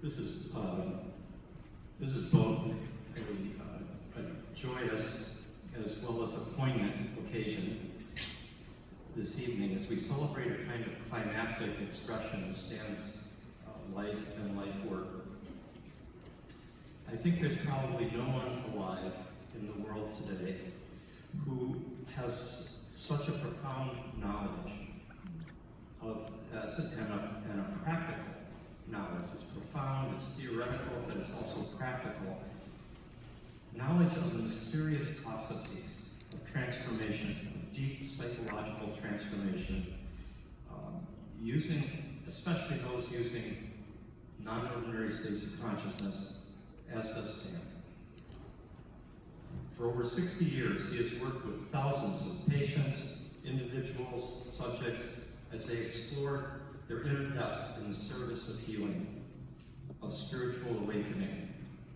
This is both a joyous as well as a poignant occasion this evening as we celebrate a kind of climactic expression of Stan's life and life work. I think there's probably no one alive in the world today who has such a profound knowledge of, and a practical knowledge. It's profound, it's theoretical, but it's also practical. Knowledge of the mysterious processes of transformation, of deep psychological transformation, especially those using non-ordinary states of consciousness, as does Stan. For over 60 years, he has worked with thousands of patients, individuals, subjects, as they explore their inner depths in the service of healing, of spiritual awakening,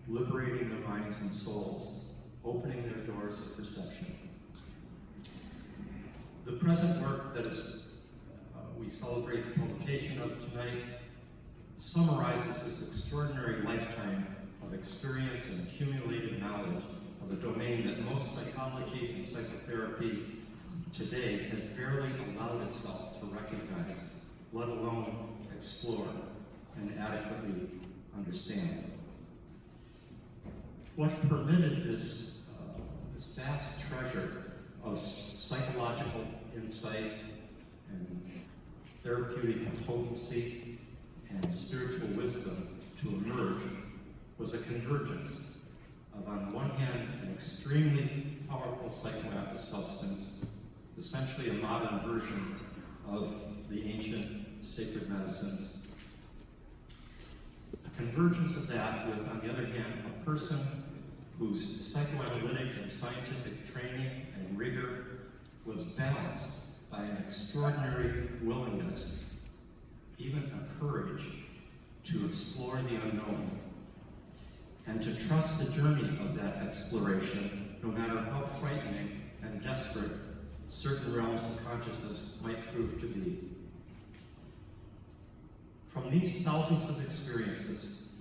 liberating their minds and souls, opening their doors of perception. The present work that we celebrate the publication of tonight summarizes this extraordinary lifetime of experience and accumulated knowledge of a domain that most psychology and psychotherapy today has barely allowed itself to recognize, let alone explore and adequately understand. What permitted this vast treasure of psychological insight and therapeutic potency and spiritual wisdom to emerge was a convergence of, on one hand, an extremely powerful psychoactive substance, essentially a modern version of the ancient sacred medicines. A convergence of that with, on the other hand, a person whose psychoanalytic and scientific training and rigor was balanced by an extraordinary willingness, even a courage, to explore the unknown and to trust the journey of that exploration, no matter how frightening and desperate certain realms of consciousness might prove to be. From these thousands of experiences,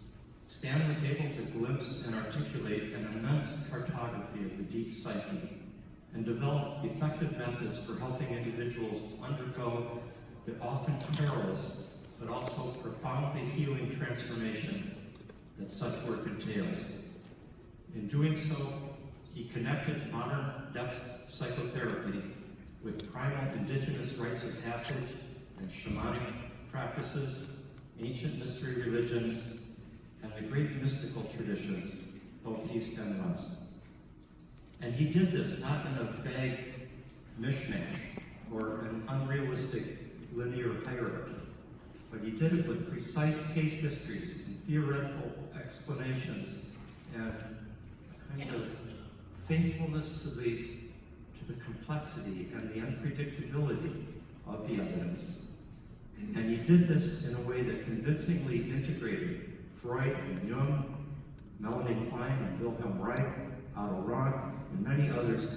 Stan was able to glimpse and articulate an immense cartography of the deep psyche and develop effective methods for helping individuals undergo the often perilous but also profoundly healing transformation that such work entails. In doing so, he connected modern depth psychotherapy with primal indigenous rites of passage and shamanic practices, ancient mystery religions, and the great mystical traditions, both East and West. And he did this not in a vague mishmash or an unrealistic linear hierarchy, but he did it with precise case histories and theoretical explanations and a kind of faithfulness to the complexity and the unpredictability of the evidence. And he did this in a way that convincingly integrated Freud and Jung, Melanie Klein and Wilhelm Reich, Otto Rank, and many others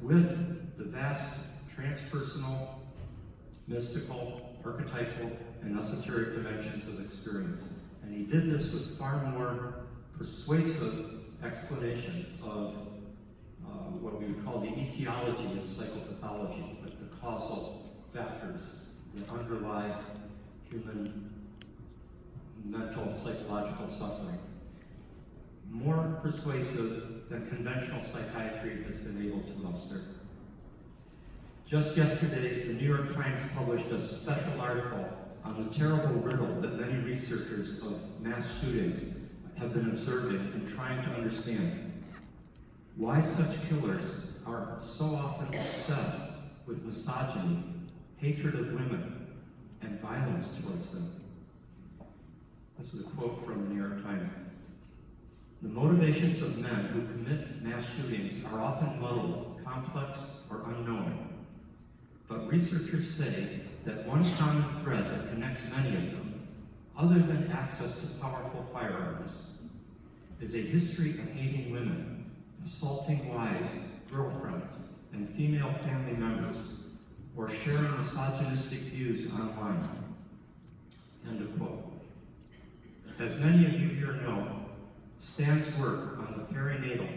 with the vast transpersonal, mystical, archetypal, and esoteric dimensions of experience. And he did this with far more persuasive explanations of what we would call the etiology of psychopathology, like the causal factors that underlie human mental, psychological suffering. More persuasive than conventional psychiatry has been able to muster. Just yesterday, the New York Times published a special article on the terrible riddle that many researchers of mass shootings have been observing and trying to understand. Why such killers are so often obsessed with misogyny, hatred of women, and violence towards them. This is a quote from the New York Times. The motivations of men who commit mass shootings are often muddled, complex, or unknown. But researchers say that one common thread that connects many of them, other than access to powerful firearms, is a history of hating women, assaulting wives, girlfriends, and female family members, or sharing misogynistic views online. End of quote. As many of you here know, Stan's work on the perinatal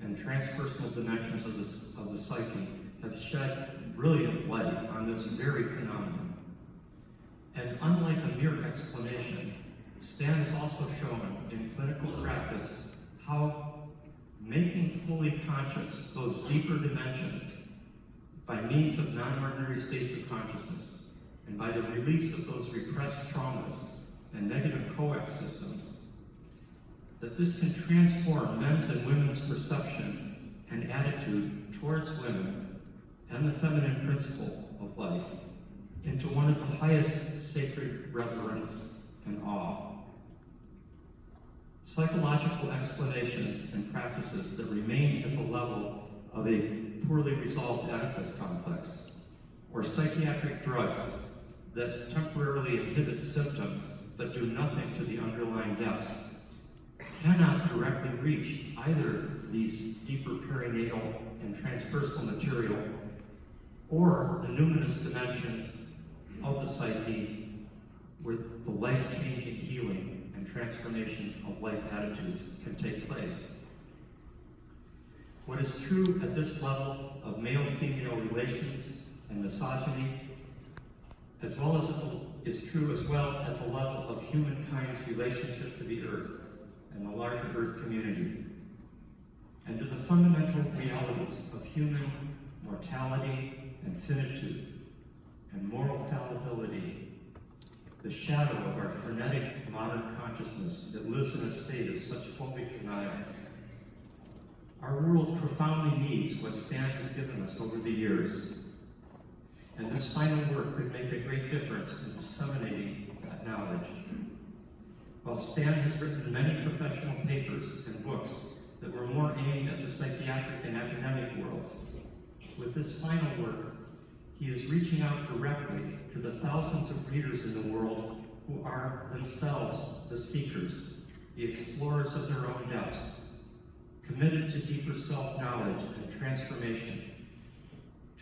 and transpersonal dimensions of the psyche have shed brilliant light on this very phenomenon. And unlike a mere explanation, Stan has also shown in clinical practice how making fully conscious those deeper dimensions by means of non-ordinary states of consciousness and by the release of those repressed traumas and negative coexistence, that this can transform men's and women's perception and attitude towards women and the feminine principle of life into one of the highest sacred reverence and awe. Psychological explanations and practices that remain at the level of a poorly resolved Oedipus complex, or psychiatric drugs that temporarily inhibit symptoms but do nothing to the underlying depths, cannot directly reach either these deeper perinatal and transpersonal material or the numinous dimensions of the psyche where the life-changing healing and transformation of life attitudes can take place. What is true at this level of male-female relations and misogyny, as well as is true as well at the level of humankind's relationship to the earth and the larger earth community, and to the fundamental realities of human mortality and finitude and moral fallibility, the shadow of our frenetic modern consciousness that lives in a state of such phobic denial. Our world profoundly needs what Stan has given us over the years, and this final work could make a great difference in disseminating that knowledge. While Stan has written many professional papers and books that were more aimed at the psychiatric and academic worlds, with this final work, he is reaching out directly to the thousands of readers in the world who are themselves the seekers, the explorers of their own depths, committed to deeper self-knowledge and transformation,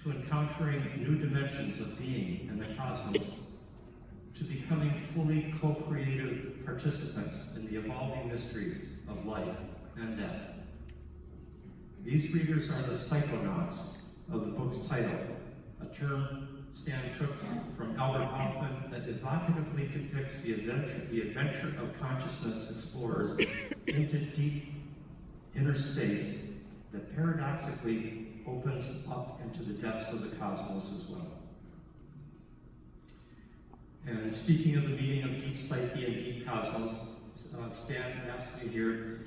to encountering new dimensions of being and the cosmos, to becoming fully co-creative participants in the evolving mysteries of life and death. These readers are the psychonauts of the book's title, a term Stan took from Albert Hoffman that evocatively depicts the adventure of consciousness explorers into deep inner space that paradoxically opens up into the depths of the cosmos as well. And speaking of the meaning of deep psyche and deep cosmos, Stan asked me here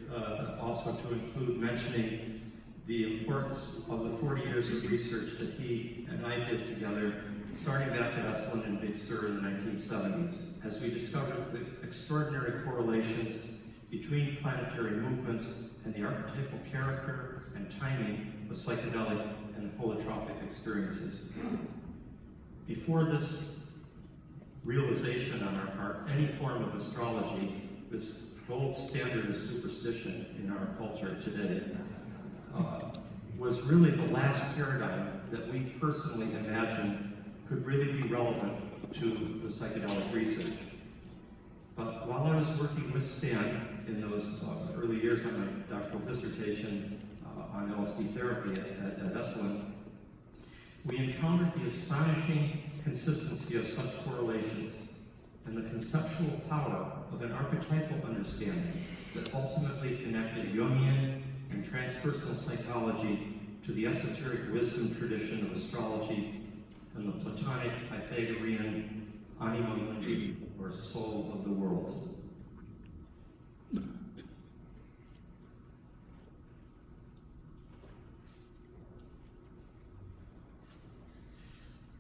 also to include mentioning the importance of the 40 years of research that he and I did together, starting back at Esalen and Big Sur in the 1970s, as we discovered the extraordinary correlations between planetary movements and the archetypal character and timing of psychedelic and holotropic experiences. Before this realization on our part, any form of astrology, this gold standard of superstition in our culture today, was really the last paradigm that we personally imagined could really be relevant to the psychedelic research. But while I was working with Stan in those early years on my doctoral dissertation on LSD therapy at Esalen, we encountered the astonishing consistency of such correlations and the conceptual power of an archetypal understanding that ultimately connected Jungian and transpersonal psychology to the esoteric wisdom tradition of astrology and the Platonic Pythagorean anima mundi, or soul of the world.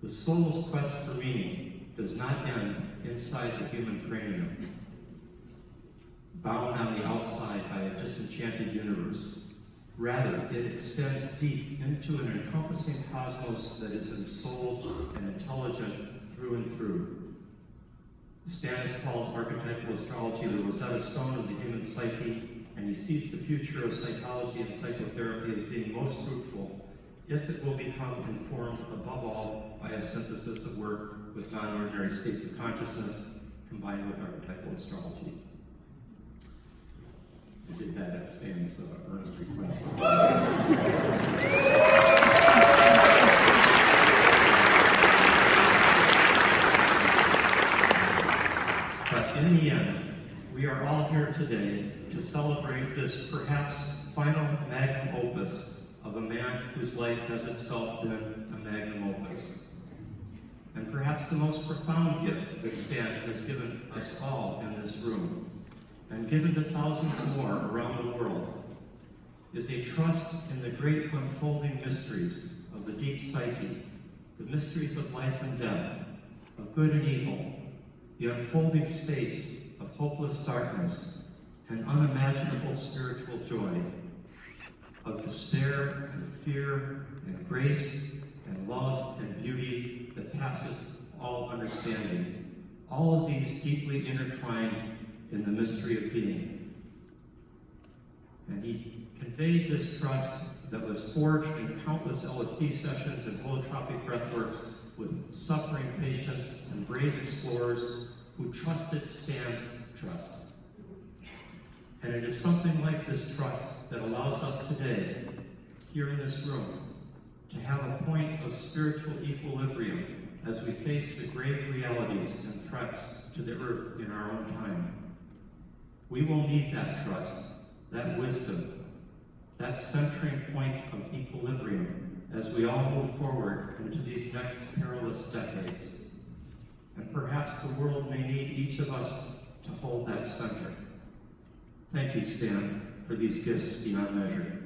The soul's quest for meaning does not end inside the human cranium, bound on the outside by a disenchanted universe. Rather, it extends deep into an encompassing cosmos that is ensouled and intelligent through and through. Stan has called archetypal astrology the Rosetta Stone of the human psyche, and he sees the future of psychology and psychotherapy as being most fruitful if it will become informed above all by a synthesis of work with non-ordinary states of consciousness combined with archetypal astrology. that at Stan's earnest request. But in the end, we are all here today to celebrate this perhaps final magnum opus of a man whose life has itself been a magnum opus. And perhaps the most profound gift that Stan has given us all in this room, and given to thousands more around the world, is a trust in the great unfolding mysteries of the deep psyche, the mysteries of life and death, of good and evil, the unfolding states of hopeless darkness and unimaginable spiritual joy, of despair and fear and grace and love and beauty that passes all understanding, all of these deeply intertwined in the mystery of being. And he conveyed this trust that was forged in countless LSD sessions and holotropic breathworks with suffering patients and brave explorers who trusted Stan's trust. And it is something like this trust that allows us today, here in this room, to have a point of spiritual equilibrium as we face the grave realities and threats to the earth in our own time. We will need that trust, that wisdom, that centering point of equilibrium as we all move forward into these next perilous decades. And perhaps the world may need each of us to hold that center. Thank you, Stan, for these gifts beyond measure.